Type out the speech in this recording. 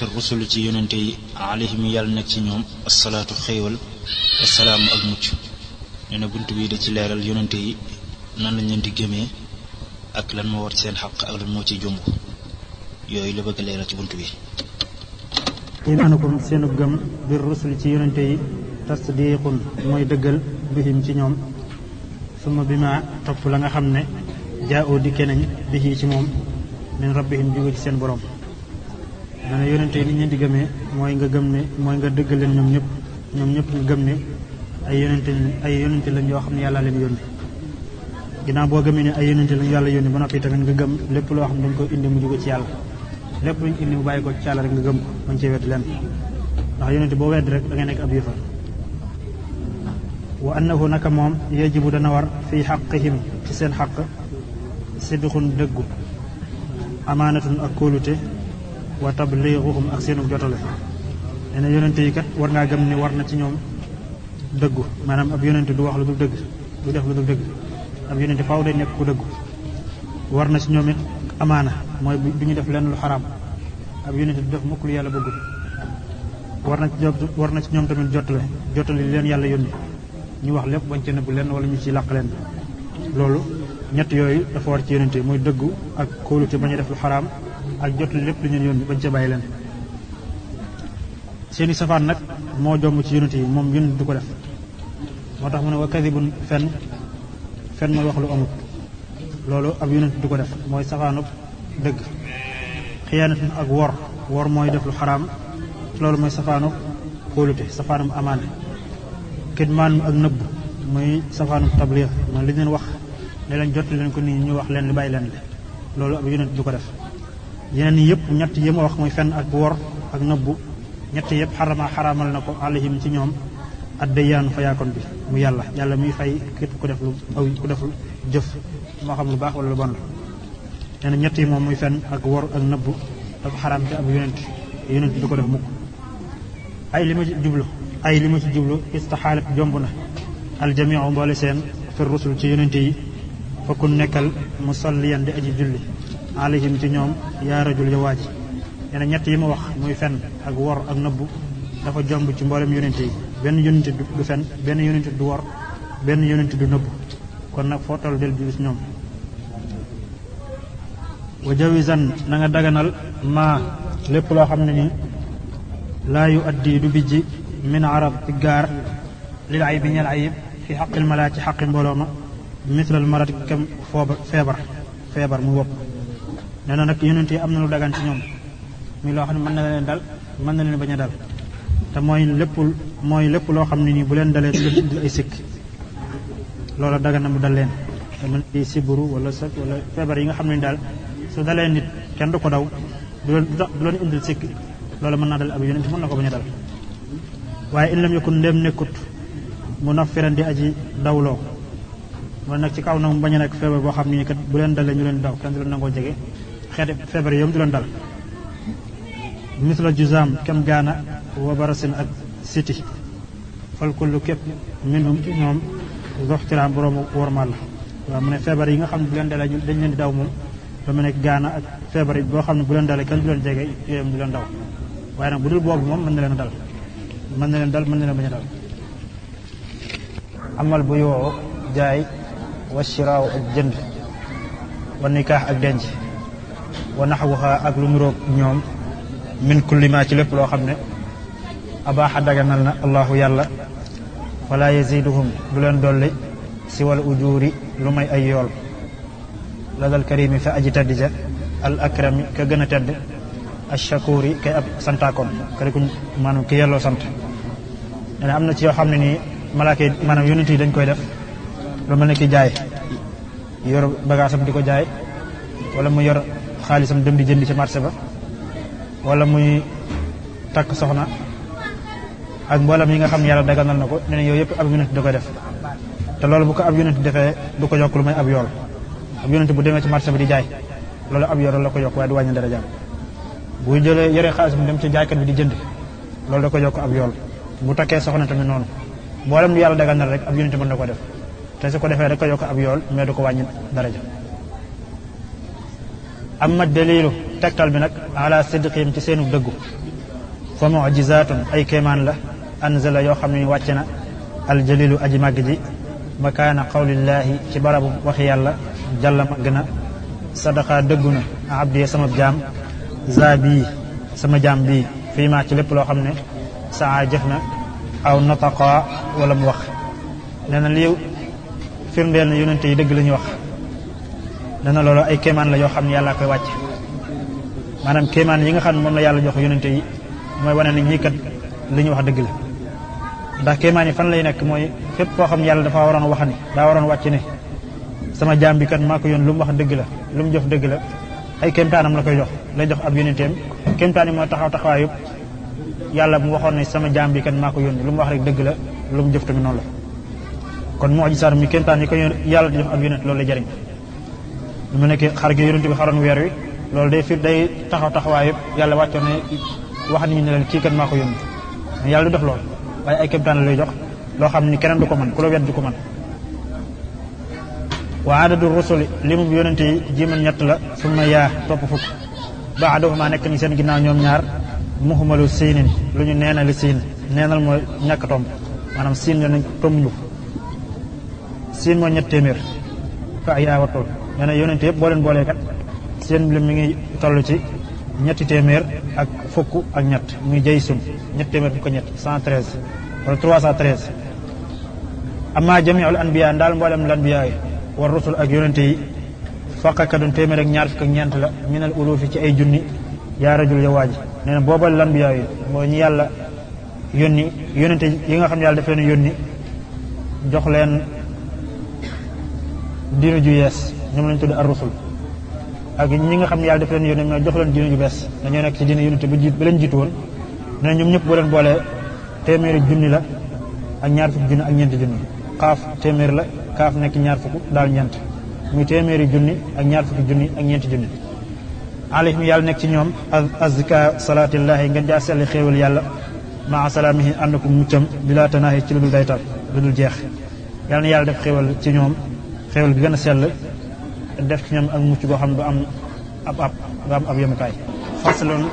fi rusuli ci yonente yi alayhim yàlla nekk ci ñoom asalaatu xéewal wasalaamu ak mucc. nee na bunt bii da ci leeral yonente yi nan lañ leen di gëmee ak lan moo war ci seen xaq ak lan moo ciy jumb yooyu la bëgg a leeral ci bunt bi. imaanukum seenu gëm bir rusuli ci yonente yi tasdiqun mooy dëggal bihim ci ñoom suma bi ma topp la nga xam ne jaa'oo dikke nañ bihi ci moom min rabbihim jóge ci seen borom. nee na yonente yi li ñu leen di gëmee mooy nga gëm ne mooy nga dëggal leen ñoom ñëpp nga gëm ne ay yonente lañ yoo xam ne yàlla leen yónni. ginnaaw boo gëmee ne ay yonente lañ yàlla yónni ba noppi tamit nga gëm lépp loo xam ne dañ ko indi mu jóge ci yàlla lépp luñ indi mu bàyyi ko ci yàlla rek nga gëm ko bañ cee wedd leen ndax yonente boo wedd rek da ngay nekk ab yëfar. wa annahu naka moom yajibu dana war fii xaqihim ci seen xaq sidqun dëggu amaanatun ak kóolute wa tabliiguhum ak seenu jotale. nee na yonente yi kat war ngaa gëm ne war na ci ñoom dëggu maanaam ab yonente du wax lu dul dëgg du def lu dul dëgg ab yonente faaw day nekk ku dëggu. war na ci ñoom it amaana mooy du ñu def lenn lu xaraam ab yonente du def mukk lu yàlla bëggul. war na ci ñoom tamit jotale li leen yàlla yónni ñu wax lépp bañ ci nëbbu leen wala ñu ci làq leen. loolu ñett yooyu dafa war ci yonente mooy dëggu ak kóolute bañ a def lu xaraam ak jotali lépp lu ñu yónni bañ ca bàyyi leen. seeni safaan nag moo jomb ci yonente yi moom yonente du ko def moo tax mu ne wa kadibun fen mooy wax lu amut loolu ab yonente du ko def mooy safaanub dëgg. xiyaanatun ak wor mooy def lu xaraam loolu mooy safaanub kóolute safaanub amaane. kitmaan ak nëbb mooy safaanub tabliix mooy li leen wax ne leen jot leen ko nii ñu wax leen li bàyyi leen li loolu ab yonente du ko def. yeneen yi yëpp ñett yi ma wax mooy fen ak wor ak nëbbu ñett yëpp xaraamal na ko alayhim ci ñoom addayaanu fayaakoon bi mu yàlla muy fay képp ku def lu jëf moo xam lu baax wala lu bon la. nee na ñett yi moom muy fen ak wor ak nëbbu dafa xaraam ci ab yonent du ko def mukk. ay li ma ci jublu istaxaalat jomb na aljamiu mboole seen fi rusul ci yonente yi fakkun nekkal musalliyan di aji julli alayhim ci ñoom yaa rajul ya waaji. nee na ñett yi ma wax muy fen ak wor ak nëbbu dafa jomb ci mboolem yonente yi benn yonente du fen benn yonente du wor benn yonente du nëbbu kon nag foo toll del julli ci ñoom. wa jawizan na nga daganal maa lépp loo xam ne nii laa yu addi du bijji min arab ci gaar lil ayib ñeel ayib fi xaqil malaa ci xaqi mbooloo ma mislal marati kem feebar mu wopp. nee na nag yonent yi am na lu dagan ci ñoom muy loo xam ne mën na leen dal mën na leen bañ a dal te mooy lépp loo xam ne nii bu leen dalee du leen indil ay sikk loola dagan na mu dal leen te mën di siburu wala sëk wala feebar yi nga xam ne ni daal su dalee nit kenn du ko daw du leen indil sikk loola mën naa dal ab yonent mën na ko bañ a dal. waaye in lam yakun ndéem nekkut mu naffiran di aji dawloo mooy nag ci kaw nag mu bañ a nekk feebar boo xam ne kat bu leen dalee ñu leen daw kenn du leen nangoo jege xeeti feebar yi yom du leen dal. misla juzaam kem gaana wa barasin ak siti fal kullu képp minhum ci ñoom zoxtiraam boroomu wormal la. waaw mu ne feebar yi nga xam ne bu leen dalee dañ leen di daw moom dama nekk gaana ak feebar yi boo xam ne bu leen dalee kenn du leen jege yooyu du leen daw waaye nag bu dul boobu moom mën na leen dal mën na leen bañ a dal. amal bu yoo jaay wa shiraaw ak jënd wa nikaax ak denc wa naxwuha ak lu niroog ñoom min kulli ma ci lépp loo xam ne abaaxa daganal na allahu yàlla wala yaziduhum du leen dolli si wala ujuuri lu may ay yool ladal karimi fa aji tedd ja al akrami ka gën a tedd ashakuri kay ab santaakoon kari ku maanaam ki yelloo sant. nee na am na ci yoo xam ne nii malaaka yi maanaam yonent yi dañ koy def lu mel ne ki jaay yor bagaasam di ko jaay wala mu yor xaalisam dem di jëndi ci marché ba wala muy takk soxna ak mboolem yi nga xam ne yàlla daganal na ko nee na yooyu yëpp ab yonent da koy def te loolu bu ko ab yonent defee du ko yokk lu may ab yool. ab yonent bu demee ci marché bi di jaay loolu ab yool la ko yokk waaye du wàññi dara jaam. buy jëlee yore xaalis mu dem ci jaaykat bi di jënd loolu da ko yokk ab yool. bu takkee soxna tamit noonu mboolem lu yàlla daganal rek ab yonent mën na ko def te su ko defee da ko yokk ab yool mais du ko wàññi daraja. amma dalilu tegtal bi nag ala sidqihim ci seenu dëggu fa mu'jizaatun ay kéemaan la anzala yoo xam ne wàcce na aljalilu aji màgg ji makaana qawlillaahi ci barabu waxi yàlla jàlla màgg na sadaqa dëggu na abdi sama jaam za bii sama jaam bii fii maa ci lépp loo xam ne saa jëf na aw nataqa wala mu wax nee na lii firndeel na yonente yi dëgg la ñuy wax nee na loolu ay kéemaan la yoo xam ne yàlla koy wàcce maanaam kéemaan yi nga xam ne moom la yàlla jox yonente yi mooy wane ne ñii kat li ñuy wax dëgg la ndax kéemaan yi fan lay nekk mooy fépp foo xam ne yàlla dafa waroon wax ni daa waroon wàcc ne sama jaam bi kat maa ko yoon lu mu wax dëgg la lu mu jëf dëgg la ay kéemtaanam la koy jox lay jox ab yonenteem kéemtaan yi mooy taxawaay yëpp yàlla mu waxoon ne sama jaam bi kat maa ko yónni lu mu wax rek dëgg la lu mu jëf tamit noonu la kon mu'jizaat mi kéemtaan yi ko yàlla di jox ab yonent loolu lay jëriñ lu mu nekk xar gi yonent bi xaroon weer wi loolu day taxawaay yëpp yàlla wàccoon ne wax nit ñi ne leen kii kat maa ko yónni mais yàlla du def loolu waaye ay kéemtaan la lay jox loo xam ni keneen du ko mën ku la wet du ko mën wa adadu rusuli li mu yonente yi jiman ñett la summa yaa topp fukk ba'dahuma nekk ni seen ginnaaw ñoom ñaar muhmalu siinin lu ñu neenali siin neenal mooy ñàkk tomb maanaam siin nañ tomb ñu siin mooy ñett téeméer fa yaa wattul nee na yonente yëpp boo leen boolee kat seen lim mi ngi toll ci ñetti téeméer ak fukk ak ñett muy jëy sum ñetti téeméer fukk ak ñett 113 wala 313 amma jami'ul anbiya ndaal mboolem lanbiya yi war rusul ak yonente yi faqakadun téeméer ak ñaar fukk ak ñeent la minal ulufi ci ay junni yaa rajul yow waaji nee na boobal lanbiya yi mooy ñi yàlla yónni yonente yi nga xam ne yàlla daf leen yónni jox leen diinu ju yees ñoom lañ tudd ar rusul ak ñi nga xam ne yàlla daf leen yónni mais jox leen diinu ju bees dañoo nekk ci diine yonente ba leen jiitu woon nee na ñoom ñëpp boo leen boolee téeméeri junni la ak ñaar fukki junni ak ñeenti junni xaaf téeméer la kaaf nekk ñaar fukk daal ñeent muy téeméeri junni ak ñaar fukki junni ak ñeenti junni alayhim yàlla nekk ci ñoom azka salaatillahi ngeen jaa selli xéewal yàlla maa salaamihi ànd ko muccam bila tanaahi ci lu dul daytal lu dul jeex yàlla na yàlla def xéewal ci ñoom xéewal gi gën a sell def ci ñoom ak mucc goo xam ne du am ab yemukaay faslun